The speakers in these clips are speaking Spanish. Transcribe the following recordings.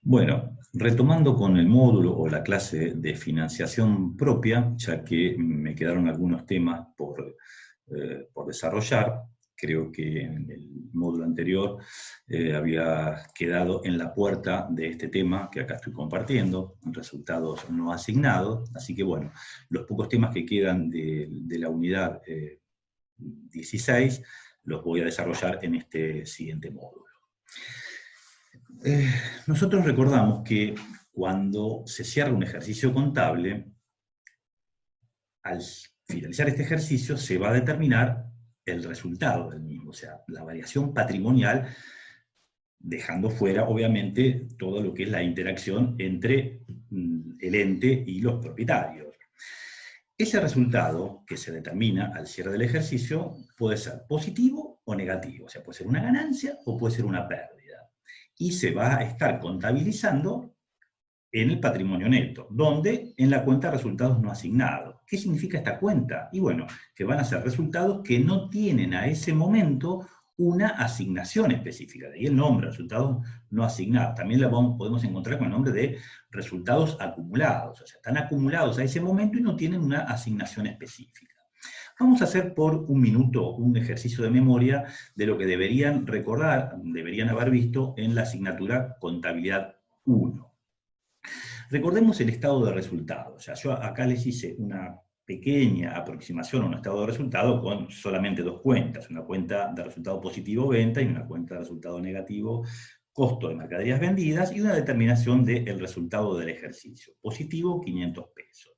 Bueno, retomando con el módulo o la clase de financiación propia, ya que me quedaron algunos temas por desarrollar. Creo que en el módulo anterior había quedado en la puerta de este tema que acá estoy compartiendo, resultados no asignados. Así que bueno, los pocos temas que quedan de la unidad 16 los voy a desarrollar en este siguiente módulo. Nosotros recordamos que cuando se cierra un ejercicio contable, al finalizar este ejercicio se va a determinar el resultado del mismo, o sea, la variación patrimonial, dejando fuera, obviamente, todo lo que es la interacción entre el ente y los propietarios. Ese resultado que se determina al cierre del ejercicio puede ser positivo o negativo, o sea, puede ser una ganancia o puede ser una pérdida. Y se va a estar contabilizando en el patrimonio neto, donde en la cuenta de resultados no asignados. ¿Qué significa esta cuenta? Y bueno, que van a ser resultados que no tienen a ese momento una asignación específica, de ahí el nombre, resultados no asignados. También lo podemos encontrar con el nombre de resultados acumulados, o sea, están acumulados a ese momento y no tienen una asignación específica. Vamos a hacer por un minuto un ejercicio de memoria de lo que deberían recordar, deberían haber visto en la asignatura Contabilidad 1. Recordemos el estado de resultado. O sea, yo acá les hice una pequeña aproximación a un estado de resultado con solamente dos cuentas, una cuenta de resultado positivo venta y una cuenta de resultado negativo costo de mercaderías vendidas y una determinación del resultado del ejercicio. Positivo, 500 pesos.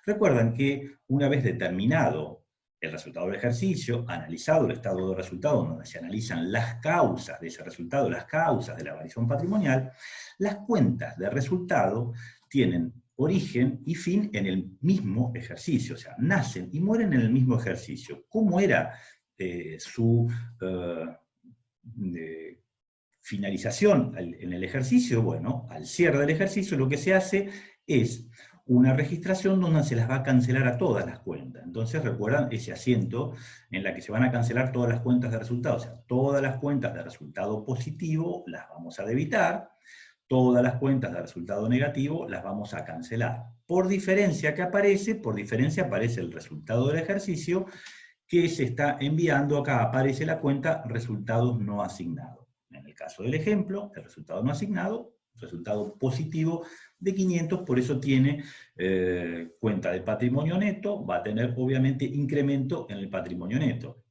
Recuerdan que una vez determinado el resultado del ejercicio, analizado el estado de resultado, donde se analizan las causas de ese resultado, las causas de la variación patrimonial, las cuentas de resultado tienen origen y fin en el mismo ejercicio, o sea, nacen y mueren en el mismo ejercicio. ¿Cómo era su finalización en el ejercicio? Bueno, al cierre del ejercicio lo que se hace es una registración donde se las va a cancelar a todas las cuentas. Entonces recuerdan ese asiento en la que se van a cancelar todas las cuentas de resultado, o sea, todas las cuentas de resultado positivo las vamos a debitar, todas las cuentas de resultado negativo las vamos a cancelar. Por diferencia que aparece, por diferencia aparece el resultado del ejercicio que se está enviando, acá aparece la cuenta resultados no asignados. En el caso del ejemplo, el resultado no asignado, resultado positivo de 500, por eso tiene cuenta de patrimonio neto, va a tener obviamente incremento en el patrimonio neto.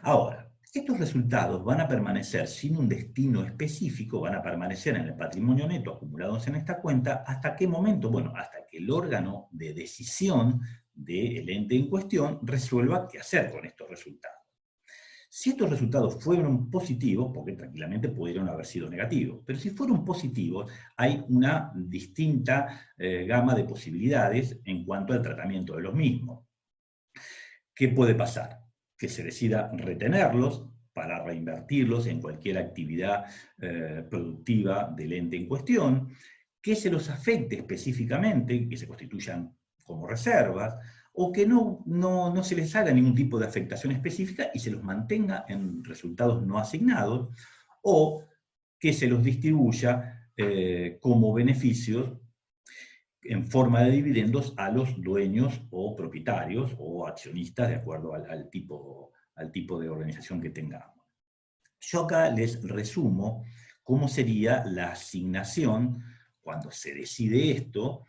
Ahora, estos resultados van a permanecer sin un destino específico, van a permanecer en el patrimonio neto acumulados en esta cuenta, ¿hasta qué momento? Bueno, hasta que el órgano de decisión del ente en cuestión resuelva qué hacer con estos resultados. Si estos resultados fueron positivos, porque tranquilamente pudieron haber sido negativos, pero si fueron positivos, hay una distinta gama de posibilidades en cuanto al tratamiento de los mismos. ¿Qué puede pasar? Que se decida retenerlos para reinvertirlos en cualquier actividad productiva del ente en cuestión, que se los afecte específicamente, que se constituyan como reservas, o que no se les haga ningún tipo de afectación específica y se los mantenga en resultados no asignados, o que se los distribuya como beneficios en forma de dividendos a los dueños o propietarios o accionistas de acuerdo al tipo de organización que tengamos. Yo acá les resumo cómo sería la asignación cuando se decide esto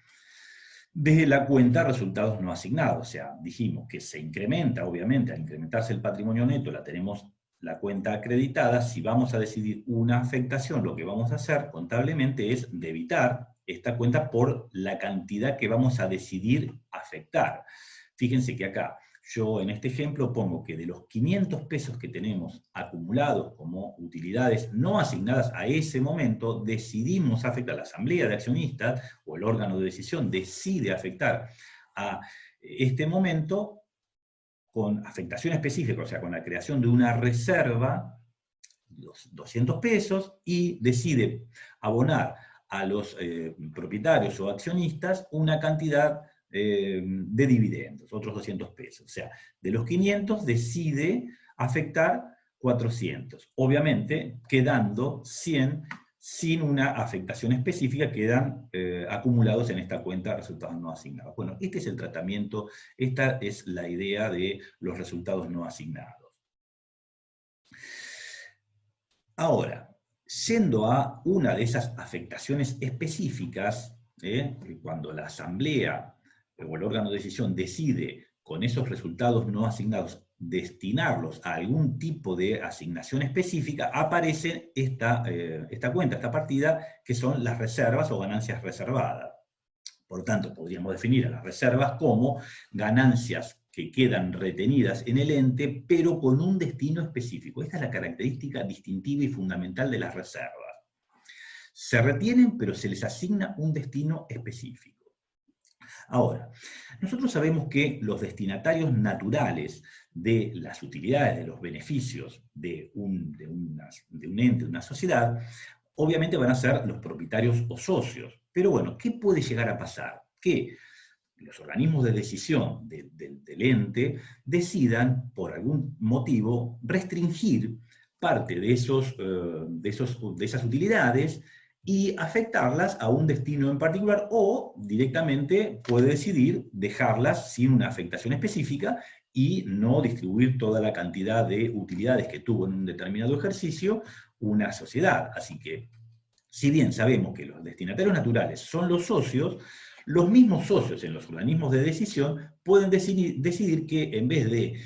de la cuenta resultados no asignados. O sea, dijimos que se incrementa, obviamente, al incrementarse el patrimonio neto, la tenemos la cuenta acreditada. Si vamos a decidir una afectación, lo que vamos a hacer contablemente es debitar esta cuenta por la cantidad que vamos a decidir afectar. Fíjense que acá yo en este ejemplo pongo que de los 500 pesos que tenemos acumulados como utilidades no asignadas a ese momento, decidimos afectar, la asamblea de accionistas o el órgano de decisión decide afectar a este momento con afectación específica, o sea, con la creación de una reserva, los 200 pesos, y decide abonar a los propietarios o accionistas una cantidad de dividendos, otros 200 pesos. O sea, de los 500 decide afectar 400. Obviamente, quedando 100 sin una afectación específica, quedan acumulados en esta cuenta de resultados no asignados. Bueno, este es el tratamiento, esta es la idea de los resultados no asignados. Ahora, yendo a una de esas afectaciones específicas, cuando la asamblea o el órgano de decisión decide con esos resultados no asignados destinarlos a algún tipo de asignación específica, aparece esta cuenta, esta partida, que son las reservas o ganancias reservadas. Por tanto, podríamos definir a las reservas como ganancias que quedan retenidas en el ente, pero con un destino específico. Esta es la característica distintiva y fundamental de las reservas. Se retienen, pero se les asigna un destino específico. Ahora, nosotros sabemos que los destinatarios naturales de las utilidades, de los beneficios de un ente, de una sociedad, obviamente van a ser los propietarios o socios. Pero bueno, ¿qué puede llegar a pasar? Que los organismos de decisión del ente decidan, por algún motivo, restringir parte de esas utilidades y afectarlas a un destino en particular, o directamente puede decidir dejarlas sin una afectación específica y no distribuir toda la cantidad de utilidades que tuvo en un determinado ejercicio una sociedad. Así que, si bien sabemos que los destinatarios naturales son los socios, los mismos socios en los organismos de decisión pueden decidir que en vez de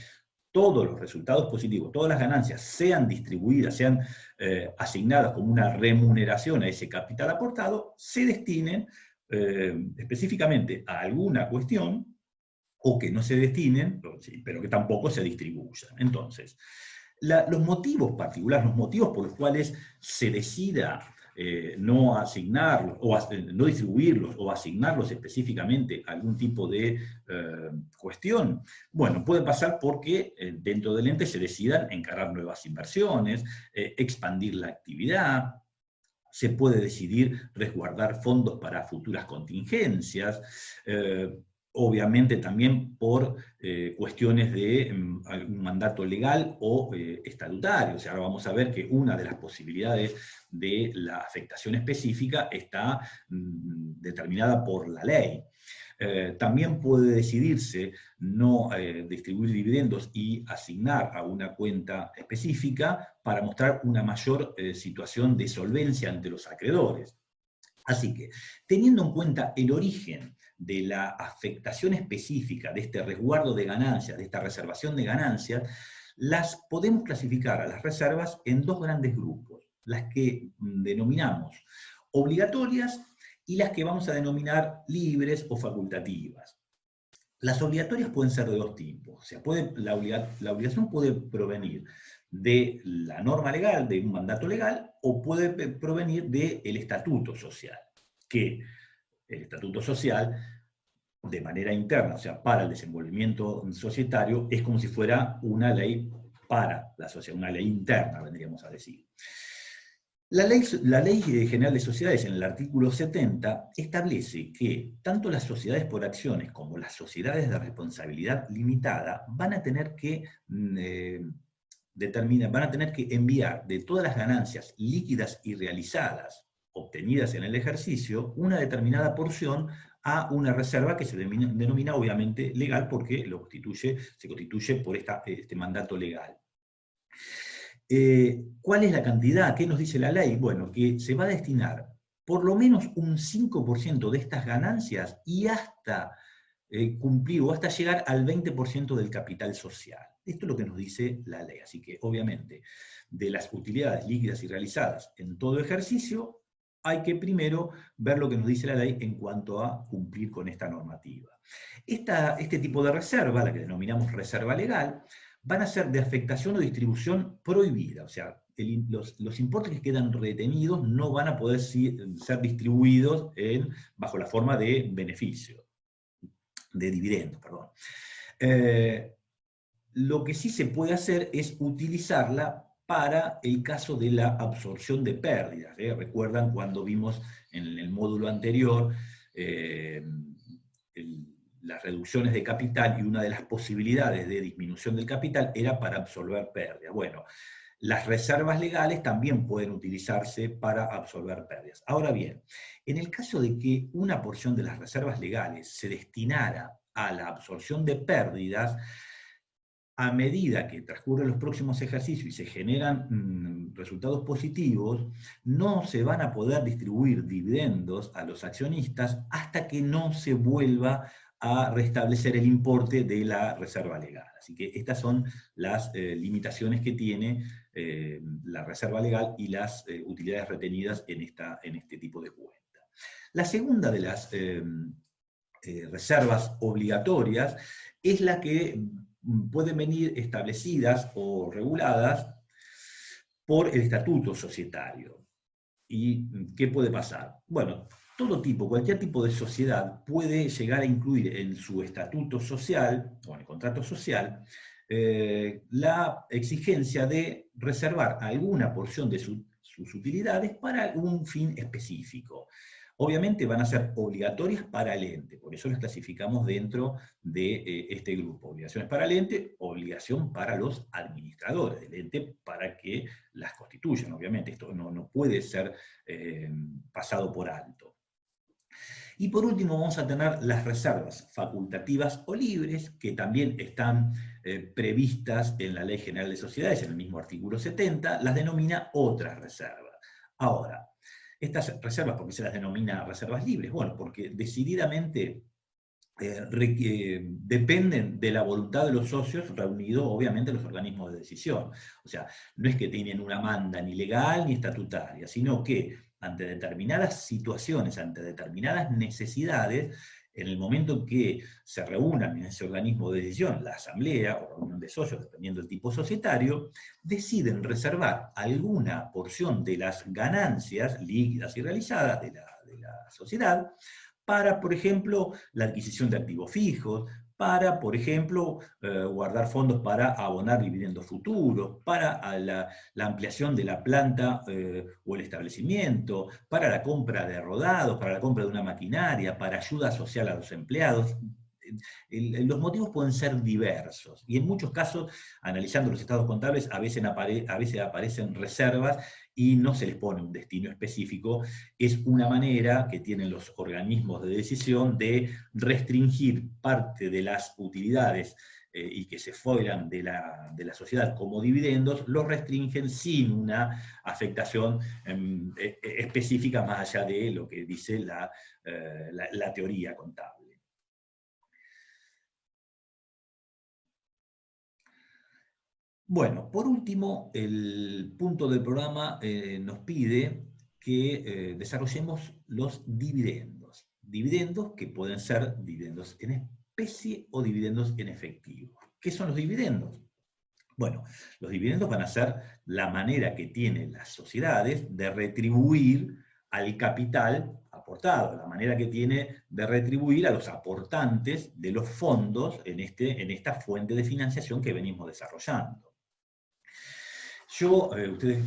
todos los resultados positivos, todas las ganancias sean distribuidas, sean asignadas como una remuneración a ese capital aportado, se destinen específicamente a alguna cuestión, o que no se destinen, pero que tampoco se distribuyan. Entonces, los motivos particulares, los motivos por los cuales se decida no asignarlos, o no distribuirlos, o asignarlos específicamente a algún tipo de cuestión, bueno, puede pasar porque dentro del ente se decidan encarar nuevas inversiones, expandir la actividad, se puede decidir resguardar fondos para futuras contingencias, obviamente también por cuestiones de un mandato legal o estatutario. O sea, ahora vamos a ver que una de las posibilidades de la afectación específica está determinada por la ley. También puede decidirse no distribuir dividendos y asignar a una cuenta específica para mostrar una mayor situación de solvencia ante los acreedores. Así que, teniendo en cuenta el origen de la afectación específica de este resguardo de ganancias, de esta reservación de ganancias, las podemos clasificar a las reservas en dos grandes grupos, las que denominamos obligatorias y las que vamos a denominar libres o facultativas. Las obligatorias pueden ser de dos tipos, o sea, la obligación puede provenir de la norma legal, de un mandato legal, o puede provenir del estatuto social, que el estatuto social, de manera interna, o sea, para el desenvolvimiento societario, es como si fuera una ley para la sociedad, una ley interna, vendríamos a decir. La Ley General de Sociedades, en el artículo 70, establece que tanto las sociedades por acciones como las sociedades de responsabilidad limitada van a tener que enviar de todas las ganancias líquidas y realizadas obtenidas en el ejercicio una determinada porción a una reserva que se denomina obviamente legal, porque se constituye por este mandato legal. ¿Cuál es la cantidad? ¿Qué nos dice la ley? Bueno, que se va a destinar por lo menos un 5% de estas ganancias y hasta cumplir o hasta llegar al 20% del capital social. Esto es lo que nos dice la ley. Así que, obviamente, de las utilidades líquidas y realizadas en todo ejercicio, hay que primero ver lo que nos dice la ley en cuanto a cumplir con esta normativa. Este tipo de reserva, la que denominamos reserva legal, van a ser de afectación o distribución prohibida, o sea, los importes que quedan retenidos no van a poder ser distribuidos bajo la forma de beneficio, de dividendos, perdón. Lo que sí se puede hacer es utilizarla para el caso de la absorción de pérdidas. ¿Recuerdan cuando vimos en el módulo anterior las reducciones de capital, y una de las posibilidades de disminución del capital era para absorber pérdidas? Bueno, Las reservas legales también pueden utilizarse para absorber pérdidas. Ahora bien, en el caso de que una porción de las reservas legales se destinara a la absorción de pérdidas, a medida que transcurren los próximos ejercicios y se generan resultados positivos, no se van a poder distribuir dividendos a los accionistas hasta que no se vuelva a restablecer el importe de la reserva legal. Así que estas son las limitaciones que tiene la reserva legal y las utilidades retenidas en este tipo de cuenta. La segunda de las reservas obligatorias es la que pueden venir establecidas o reguladas por el estatuto societario. ¿Y qué puede pasar? Bueno, cualquier tipo de sociedad puede llegar a incluir en su estatuto social, o en el contrato social, la exigencia de reservar alguna porción de sus utilidades para un fin específico. Obviamente van a ser obligatorias para el ente, por eso las clasificamos dentro de este grupo. Obligaciones para el ente, obligación para los administradores del ente para que las constituyan. Obviamente esto no puede ser pasado por alto. Y por último vamos a tener las reservas facultativas o libres, que también están previstas en la Ley General de Sociedades, en el mismo artículo 70, las denomina otras reservas. Ahora, estas reservas, ¿por qué se las denomina reservas libres? Bueno, porque decididamente dependen de la voluntad de los socios, reunidos obviamente en los organismos de decisión. O sea, no es que tienen una manda ni legal ni estatutaria, sino que ante determinadas situaciones, ante determinadas necesidades, en el momento en que se reúnan en ese organismo de decisión, la asamblea o reunión de socios, dependiendo del tipo societario, deciden reservar alguna porción de las ganancias líquidas y realizadas de la sociedad para, por ejemplo, la adquisición de activos fijos, para, por ejemplo, guardar fondos para abonar dividendos futuros, para la ampliación de la planta o el establecimiento, para la compra de rodados, para la compra de una maquinaria, para ayuda social a los empleados. Los motivos pueden ser diversos, y en muchos casos, analizando los estados contables, a veces aparecen reservas y no se les pone un destino específico. Es una manera que tienen los organismos de decisión de restringir parte de las utilidades y que se fueran de la sociedad como dividendos, los restringen sin una afectación específica más allá de lo que dice la teoría contable. Bueno, por último, el punto del programa nos pide que desarrollemos los dividendos. Dividendos que pueden ser dividendos en especie o dividendos en efectivo. ¿Qué son los dividendos? Bueno, los dividendos van a ser la manera que tienen las sociedades de retribuir al capital aportado, la manera que tiene de retribuir a los aportantes de los fondos en esta fuente de financiación que venimos desarrollando. Ustedes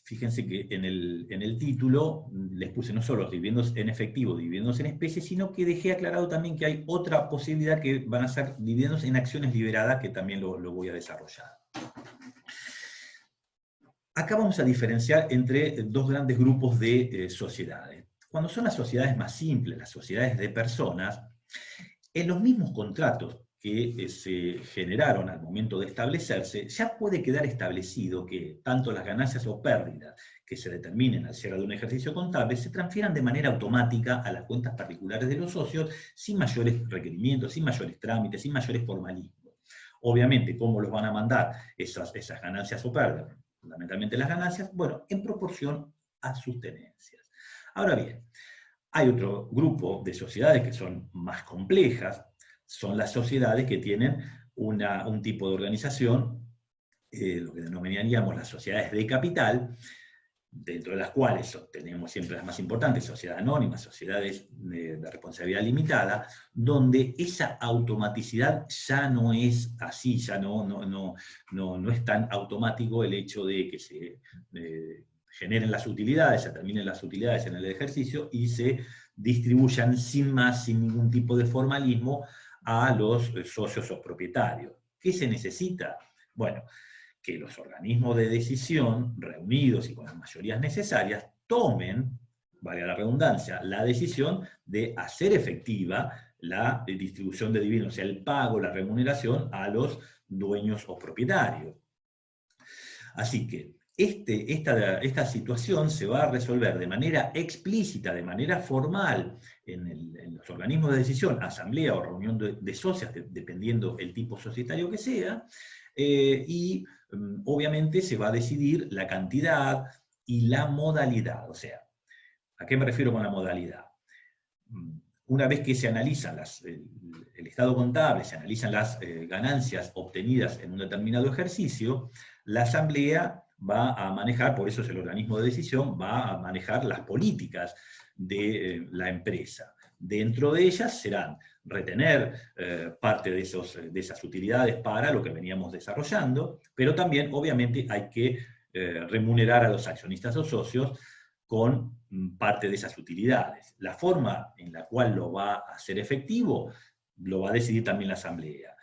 fíjense que en el título les puse no solo los dividendos en efectivo, dividendos en especie, sino que dejé aclarado también que hay otra posibilidad que van a ser dividendos en acciones liberadas, que también lo voy a desarrollar. Acá vamos a diferenciar entre dos grandes grupos de sociedades. Cuando son las sociedades más simples, las sociedades de personas, en los mismos contratos que se generaron al momento de establecerse, ya puede quedar establecido que tanto las ganancias o pérdidas que se determinen al cierre de un ejercicio contable se transfieran de manera automática a las cuentas particulares de los socios sin mayores requerimientos, sin mayores trámites, sin mayores formalismos. Obviamente, ¿cómo los van a mandar esas ganancias o pérdidas? Fundamentalmente las ganancias, bueno, en proporción a sus tenencias. Ahora bien, hay otro grupo de sociedades que son más complejas, son las sociedades que tienen un tipo de organización, lo que denominaríamos las sociedades de capital, dentro de las cuales tenemos siempre las más importantes, sociedades anónimas, sociedades de responsabilidad limitada, donde esa automaticidad ya no es así, ya no es tan automático el hecho de que se generen las utilidades, se terminen las utilidades en el ejercicio y se distribuyan sin ningún tipo de formalismo a los socios o propietarios. ¿Qué se necesita? Bueno, que los organismos de decisión, reunidos y con las mayorías necesarias, tomen, valga la redundancia, la decisión de hacer efectiva la distribución de dividendos, o sea, el pago, la remuneración a los dueños o propietarios. Así que esta situación se va a resolver de manera explícita, de manera formal, en los organismos de decisión, asamblea o reunión de socias, dependiendo el tipo societario que sea, y obviamente se va a decidir la cantidad y la modalidad. O sea, ¿a qué me refiero con la modalidad? Una vez que se analizan el estado contable, se analizan las ganancias obtenidas en un determinado ejercicio, la asamblea va a manejar, por eso es el organismo de decisión, va a manejar las políticas de la empresa. Dentro de ellas serán retener parte de esas utilidades para lo que veníamos desarrollando, pero también obviamente hay que remunerar a los accionistas o socios con parte de esas utilidades. La forma en la cual lo va a hacer efectivo lo va a decidir también la asamblea.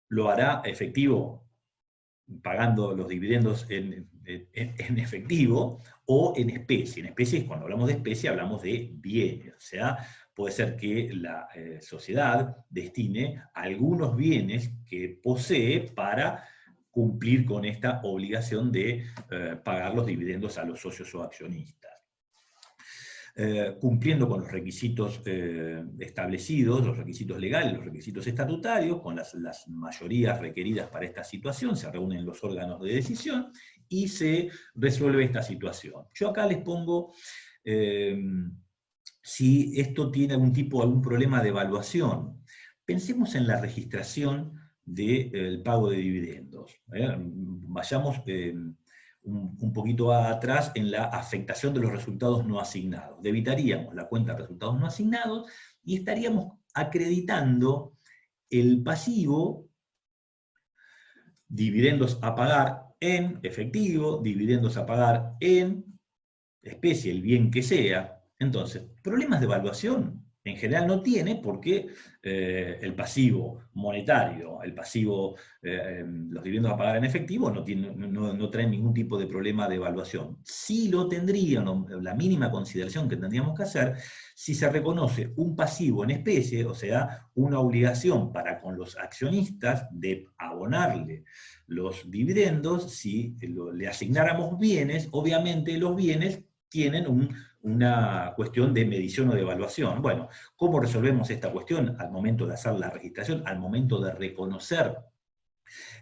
Lo hará efectivo pagando los dividendos en efectivo o en especie. En especie, cuando hablamos de especie, hablamos de bienes. O sea, puede ser que la sociedad destine algunos bienes que posee para cumplir con esta obligación de pagar los dividendos a los socios o accionistas. Cumpliendo con los requisitos establecidos, los requisitos legales, los requisitos estatutarios, con las mayorías requeridas para esta situación, se reúnen los órganos de decisión y se resuelve esta situación. Yo acá les pongo si esto tiene algún problema de evaluación. Pensemos en la registración del pago de dividendos. Vayamos un poquito atrás en la afectación de los resultados no asignados. Debitaríamos la cuenta de resultados no asignados y estaríamos acreditando el pasivo, dividendos a pagar en efectivo, dividendos a pagar en especie, el bien que sea. Entonces, problemas de evaluación en general no tiene, porque el pasivo monetario, el pasivo, los dividendos a pagar en efectivo no traen ningún tipo de problema de evaluación. Sí lo tendrían, la mínima consideración que tendríamos que hacer, si se reconoce un pasivo en especie, o sea, una obligación para con los accionistas de abonarle los dividendos. Si le asignáramos bienes, obviamente los bienes tienen una cuestión de medición o de evaluación. Bueno, ¿cómo resolvemos esta cuestión al momento de hacer la registración, al momento de reconocer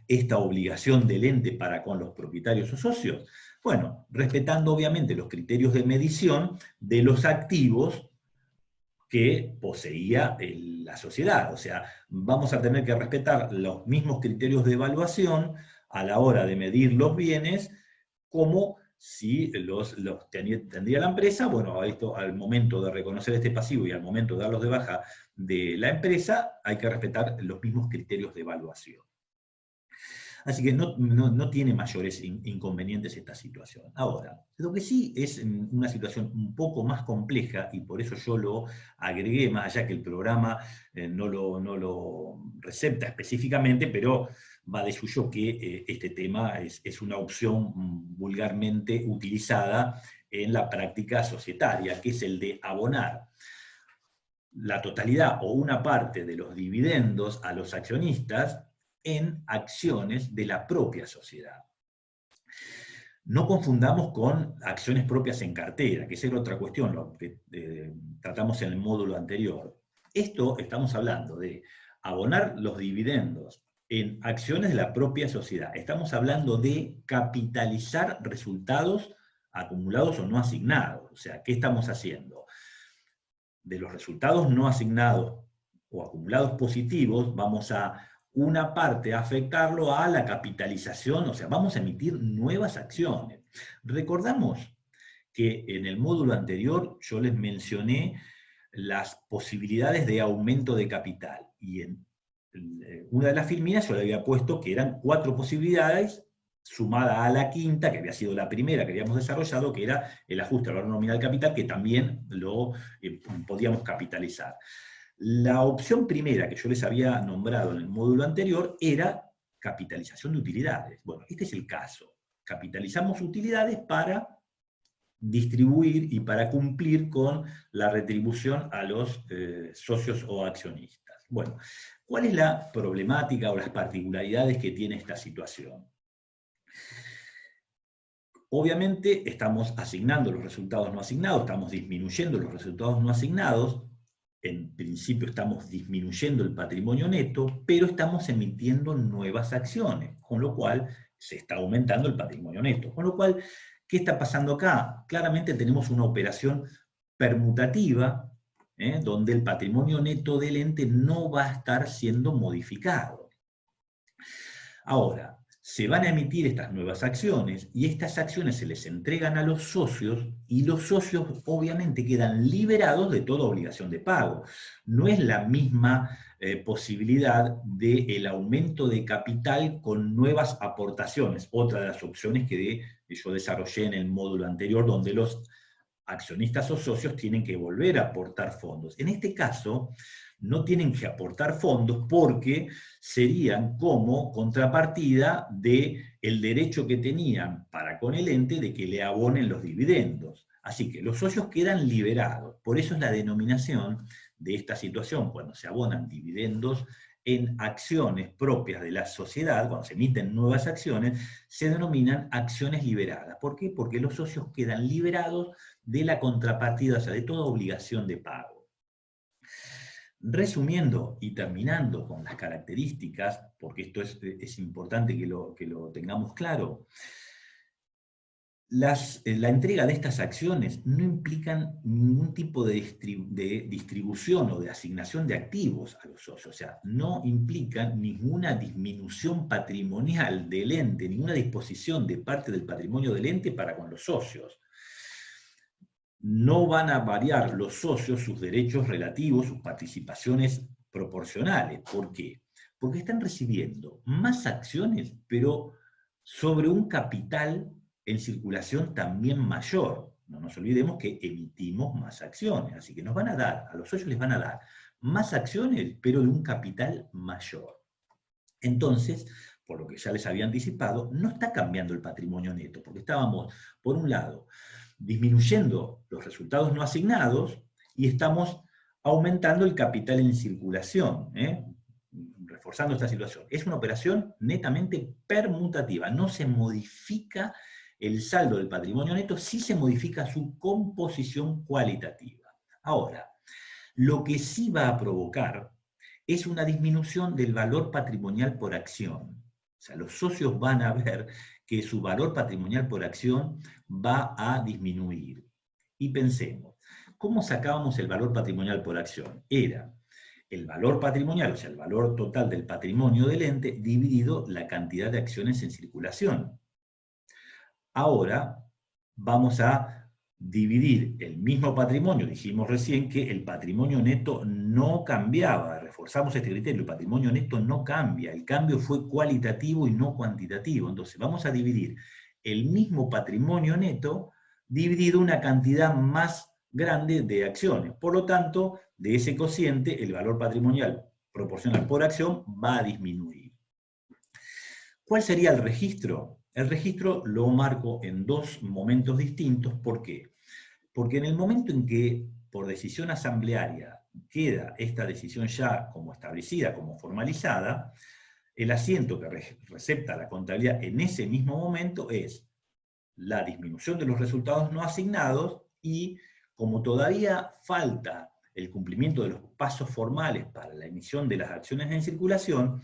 esta obligación del ente para con los propietarios o socios? Bueno, respetando obviamente los criterios de medición de los activos que poseía la sociedad. O sea, vamos a tener que respetar los mismos criterios de evaluación a la hora de medir los bienes, como si los tendría la empresa. Bueno, esto, al momento de reconocer este pasivo y al momento de darlos de baja de la empresa, hay que respetar los mismos criterios de evaluación. Así que no tiene mayores inconvenientes esta situación. Ahora, lo que sí es una situación un poco más compleja, y por eso yo lo agregué, más allá que el programa no lo recepta específicamente, pero va de suyo que este tema es una opción vulgarmente utilizada en la práctica societaria, que es el de abonar la totalidad o una parte de los dividendos a los accionistas en acciones de la propia sociedad. No confundamos con acciones propias en cartera, que esa era otra cuestión, lo que tratamos en el módulo anterior. Esto estamos hablando de abonar los dividendos en acciones de la propia sociedad. Estamos hablando de capitalizar resultados acumulados o no asignados. O sea, ¿qué estamos haciendo? De los resultados no asignados o acumulados positivos, vamos a una parte afectarlo a la capitalización, o sea, vamos a emitir nuevas acciones. Recordamos que en el módulo anterior yo les mencioné las posibilidades de aumento de capital, y en una de las filminas yo le había puesto que eran 4 posibilidades, sumada a la quinta, que había sido la primera que habíamos desarrollado, que era el ajuste al valor nominal del capital, que también lo podíamos capitalizar. La opción primera que yo les había nombrado en el módulo anterior era capitalización de utilidades. Bueno, este es el caso. Capitalizamos utilidades para distribuir y para cumplir con la retribución a los socios o accionistas. Bueno, ¿cuál es la problemática o las particularidades que tiene esta situación? Obviamente estamos asignando los resultados no asignados, estamos disminuyendo los resultados no asignados, en principio estamos disminuyendo el patrimonio neto, pero estamos emitiendo nuevas acciones, con lo cual se está aumentando el patrimonio neto. Con lo cual, ¿qué está pasando acá? Claramente tenemos una operación permutativa, donde el patrimonio neto del ente no va a estar siendo modificado. Ahora, se van a emitir estas nuevas acciones y estas acciones se les entregan a los socios y los socios obviamente quedan liberados de toda obligación de pago. No es la misma posibilidad del aumento de capital con nuevas aportaciones, otra de las opciones que yo desarrollé en el módulo anterior, donde los accionistas o socios tienen que volver a aportar fondos. En este caso, no tienen que aportar fondos porque serían como contrapartida del derecho que tenían para con el ente de que le abonen los dividendos. Así que los socios quedan liberados. Por eso es la denominación de esta situación, cuando se abonan dividendos en acciones propias de la sociedad, cuando se emiten nuevas acciones, se denominan acciones liberadas. ¿Por qué? Porque los socios quedan liberados de la contrapartida, o sea, de toda obligación de pago. Resumiendo y terminando con las características, porque esto es importante que lo tengamos claro, la entrega de estas acciones no implican ningún tipo de distribución o de asignación de activos a los socios, o sea, no implican ninguna disminución patrimonial del ente, ninguna disposición de parte del patrimonio del ente para con los socios. No van a variar los socios sus derechos relativos, sus participaciones proporcionales. ¿Por qué? Porque están recibiendo más acciones, pero sobre un capital en circulación también mayor. No nos olvidemos que emitimos más acciones, así que nos van a dar, a los socios les van a dar más acciones, pero de un capital mayor. Entonces, por lo que ya les había anticipado, no está cambiando el patrimonio neto, porque estábamos, por un lado, disminuyendo los resultados no asignados y estamos aumentando el capital en circulación, reforzando esta situación. Es una operación netamente permutativa, no se modifica el saldo del patrimonio neto, sí se modifica su composición cualitativa. Ahora, lo que sí va a provocar es una disminución del valor patrimonial por acción. O sea, los socios van a ver que su valor patrimonial por acción va a disminuir. Y pensemos, ¿cómo sacábamos el valor patrimonial por acción? Era el valor patrimonial, o sea, el valor total del patrimonio del ente, dividido la cantidad de acciones en circulación. Ahora vamos a dividir el mismo patrimonio, dijimos recién que el patrimonio neto no cambiaba, reforzamos este criterio, el patrimonio neto no cambia, el cambio fue cualitativo y no cuantitativo, entonces vamos a dividir el mismo patrimonio neto dividido una cantidad más grande de acciones, por lo tanto, de ese cociente, el valor patrimonial proporcional por acción va a disminuir. ¿Cuál sería el registro? El registro lo marco en dos momentos distintos. ¿Por qué? Porque en el momento en que, por decisión asamblearia, queda esta decisión ya como establecida, como formalizada, el asiento que recepta la contabilidad en ese mismo momento es la disminución de los resultados no asignados y, como todavía falta el cumplimiento de los pasos formales para la emisión de las acciones en circulación,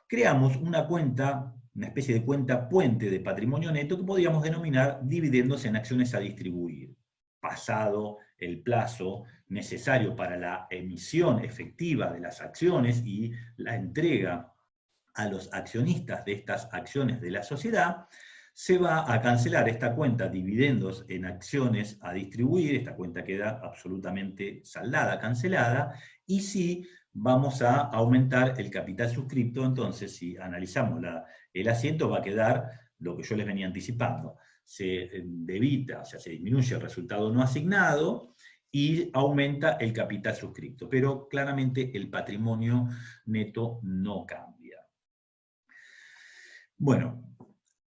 creamos una cuenta, una especie de cuenta puente de patrimonio neto que podríamos denominar dividendos en acciones a distribuir. Pasado el plazo necesario para la emisión efectiva de las acciones y la entrega a los accionistas de estas acciones de la sociedad, se va a cancelar esta cuenta dividendos en acciones a distribuir, esta cuenta queda absolutamente saldada, cancelada, y si vamos a aumentar el capital suscripto, entonces si analizamos el asiento va a quedar lo que yo les venía anticipando. Se debita, o sea, se disminuye el resultado no asignado y aumenta el capital suscripto, pero claramente el patrimonio neto no cambia. Bueno,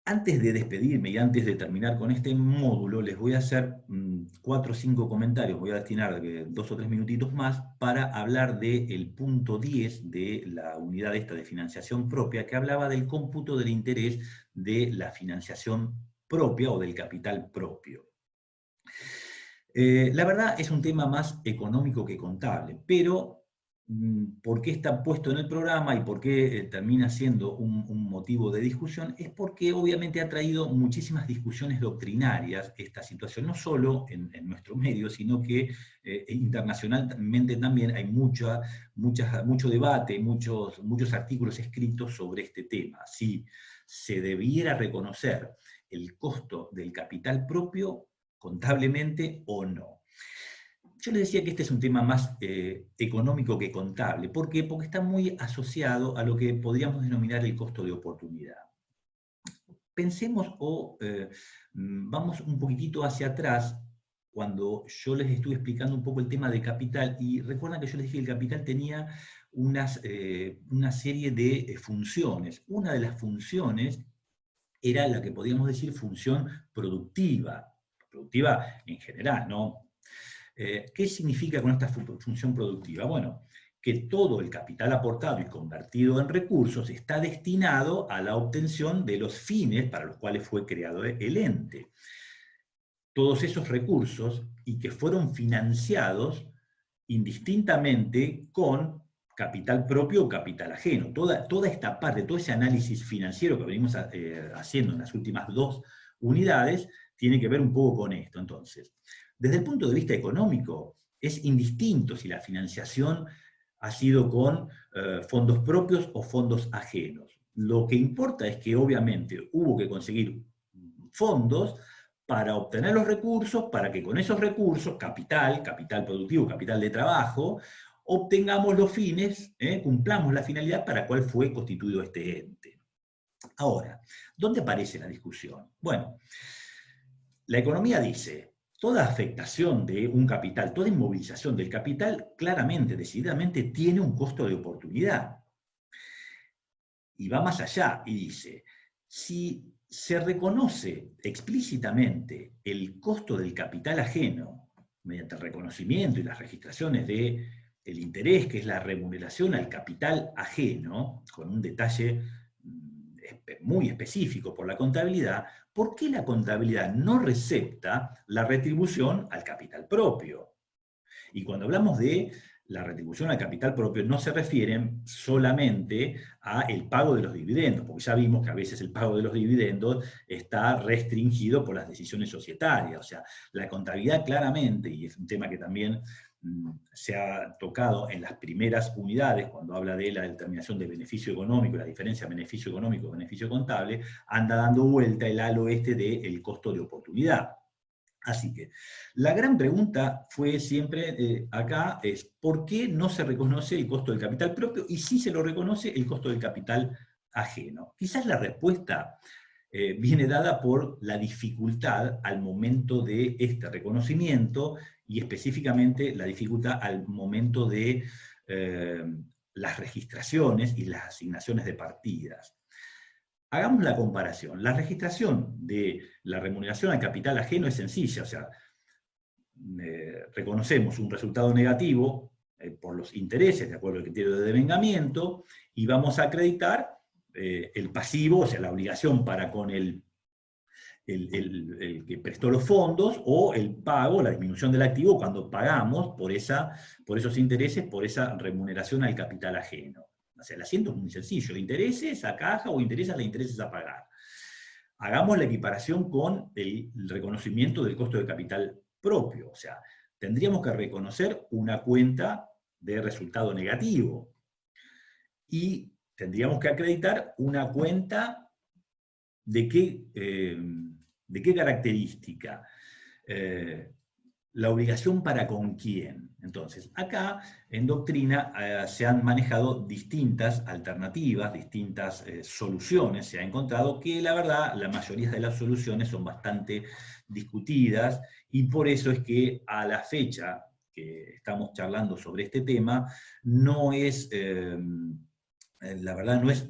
antes de despedirme y antes de terminar con este módulo, les voy a hacer 4 o 5 comentarios, voy a destinar 2 o 3 minutitos más para hablar del punto 10 de la unidad esta de financiación propia, que hablaba del cómputo del interés de la financiación propia o del capital propio. La verdad es un tema más económico que contable, pero ¿por qué está puesto en el programa y por qué termina siendo un motivo de discusión? Es porque obviamente ha traído muchísimas discusiones doctrinarias esta situación, no solo en nuestro medio, sino que internacionalmente también hay mucho debate, muchos artículos escritos sobre este tema. Si se debiera reconocer el costo del capital propio contablemente o no. Yo les decía que este es un tema más económico que contable. ¿Por qué? Porque está muy asociado a lo que podríamos denominar el costo de oportunidad. Pensemos o vamos un poquitito hacia atrás cuando yo les estuve explicando un poco el tema de capital, y recuerdan que yo les dije que el capital tenía una serie de funciones. Una de las funciones era la que podríamos decir función productiva en general, ¿no? ¿Qué significa con esta función productiva? Bueno, que todo el capital aportado y convertido en recursos está destinado a la obtención de los fines para los cuales fue creado el ente. Todos esos recursos y que fueron financiados indistintamente con capital propio o capital ajeno. Toda esta parte, todo ese análisis financiero que venimos haciendo en las últimas 2 unidades, tiene que ver un poco con esto. Entonces, desde el punto de vista económico, es indistinto si la financiación ha sido con fondos propios o fondos ajenos. Lo que importa es que obviamente hubo que conseguir fondos para obtener los recursos, para que con esos recursos, capital productivo, capital de trabajo, obtengamos los fines, cumplamos la finalidad para la cual fue constituido este ente. Ahora, ¿dónde aparece la discusión? Bueno, la economía dice, toda afectación de un capital, toda inmovilización del capital, claramente, decididamente, tiene un costo de oportunidad. Y va más allá y dice, si se reconoce explícitamente el costo del capital ajeno mediante el reconocimiento y las registraciones del interés, que es la remuneración al capital ajeno, con un detalle muy específico por la contabilidad, ¿por qué la contabilidad no recepta la retribución al capital propio? Y cuando hablamos de la retribución al capital propio, no se refieren solamente a el pago de los dividendos, porque ya vimos que a veces el pago de los dividendos está restringido por las decisiones societarias. O sea, la contabilidad claramente, y es un tema que también se ha tocado en las primeras unidades, cuando habla de la determinación de beneficio económico, la diferencia beneficio económico beneficio contable, anda dando vuelta el halo este del costo de oportunidad. Así que la gran pregunta fue siempre acá es, ¿por qué no se reconoce el costo del capital propio y sí se lo reconoce el costo del capital ajeno? Quizás la respuesta viene dada por la dificultad al momento de este reconocimiento y específicamente la dificultad al momento de las registraciones y las asignaciones de partidas. Hagamos la comparación. La registración de la remuneración al capital ajeno es sencilla, o sea, reconocemos un resultado negativo por los intereses, de acuerdo al criterio de devengamiento, y vamos a acreditar el pasivo, o sea, la obligación para con el que prestó los fondos, o el pago, la disminución del activo, cuando pagamos por esos intereses, por esa remuneración al capital ajeno. O sea, el asiento es muy sencillo, intereses a caja o intereses a intereses a pagar. Hagamos la equiparación con el reconocimiento del costo de capital propio, o sea, tendríamos que reconocer una cuenta de resultado negativo y tendríamos que acreditar una cuenta de qué característica. La obligación para con quién. Entonces, acá en doctrina se han manejado distintas alternativas, distintas soluciones, se ha encontrado que la verdad la mayoría de las soluciones son bastante discutidas y por eso es que a la fecha que estamos charlando sobre este tema no es la verdad no es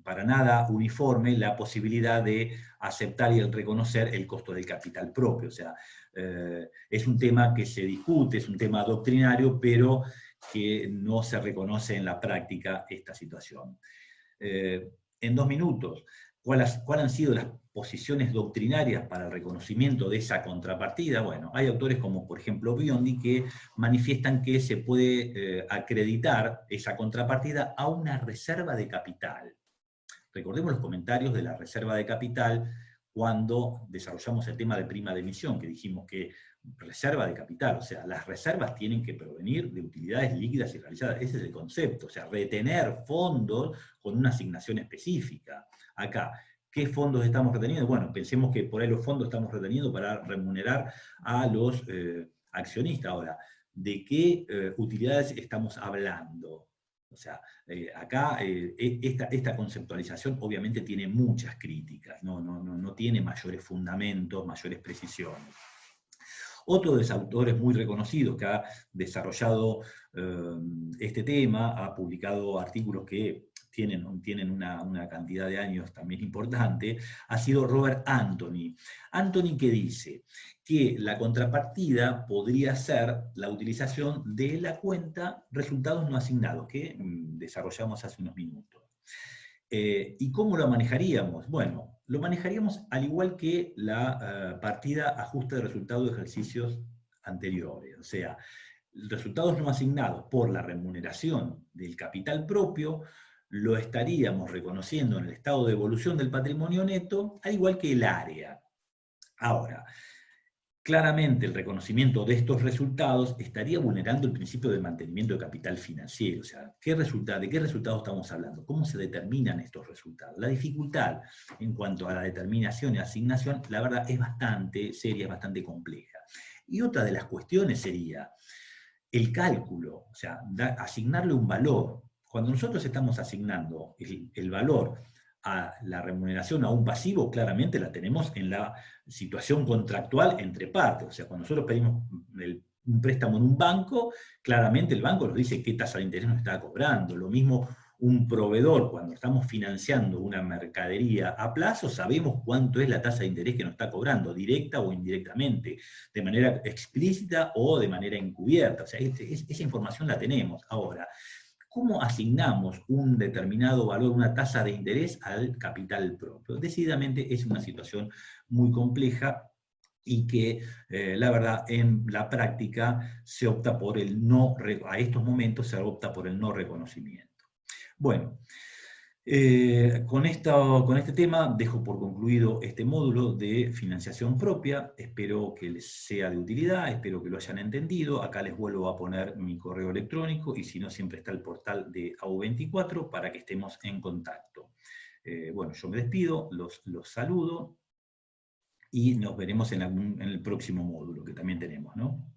para nada uniforme la posibilidad de aceptar y reconocer el costo del capital propio. O sea, es un tema que se discute, es un tema doctrinario, pero que no se reconoce en la práctica esta situación. En 2 minutos, ¿cuáles han sido las posiciones doctrinarias para el reconocimiento de esa contrapartida? Bueno, hay autores como, por ejemplo, Biondi, que manifiestan que se puede acreditar esa contrapartida a una reserva de capital. Recordemos los comentarios de la reserva de capital cuando desarrollamos el tema de prima de emisión, que dijimos que reserva de capital, o sea, las reservas tienen que provenir de utilidades líquidas y realizadas. Ese es el concepto, o sea, retener fondos con una asignación específica. Acá, ¿qué fondos estamos reteniendo? Bueno, pensemos que por ahí los fondos estamos reteniendo para remunerar a los accionistas. Ahora, ¿de qué utilidades estamos hablando? O sea, acá esta conceptualización obviamente tiene muchas críticas, no tiene mayores fundamentos, mayores precisiones. Otro de los autores muy reconocidos que ha desarrollado este tema, ha publicado artículos que tienen una cantidad de años también importante, ha sido Robert Anthony. Anthony, que dice que la contrapartida podría ser la utilización de la cuenta resultados no asignados, que desarrollamos hace unos minutos. ¿Y cómo lo manejaríamos? Bueno, lo manejaríamos al igual que la partida ajuste de resultados de ejercicios anteriores. O sea, resultados no asignados por la remuneración del capital propio lo estaríamos reconociendo en el estado de evolución del patrimonio neto, al igual que el área. Ahora, claramente el reconocimiento de estos resultados estaría vulnerando el principio de mantenimiento de capital financiero. O sea, ¿de qué resultados estamos hablando? ¿Cómo se determinan estos resultados? La dificultad en cuanto a la determinación y asignación, la verdad, es bastante seria, es bastante compleja. Y otra de las cuestiones sería el cálculo, o sea, asignarle un valor. Cuando nosotros estamos asignando el valor a la remuneración a un pasivo, claramente la tenemos en la situación contractual entre partes. O sea, cuando nosotros pedimos un préstamo en un banco, claramente el banco nos dice qué tasa de interés nos está cobrando. Lo mismo un proveedor, cuando estamos financiando una mercadería a plazo, sabemos cuánto es la tasa de interés que nos está cobrando, directa o indirectamente, de manera explícita o de manera encubierta. O sea, esa información la tenemos. Ahora, ¿cómo asignamos un determinado valor, una tasa de interés al capital propio? Decididamente es una situación muy compleja y que, la verdad, en la práctica se opta por el no, a estos momentos se opta por el no reconocimiento. Bueno, con este tema dejo por concluido este módulo de financiación propia. Espero que les sea de utilidad, espero que lo hayan entendido. Acá les vuelvo a poner mi correo electrónico y si no, siempre está el portal de AU24 para que estemos en contacto. Bueno, yo me despido, los saludo y nos veremos en el próximo módulo que también tenemos, ¿no?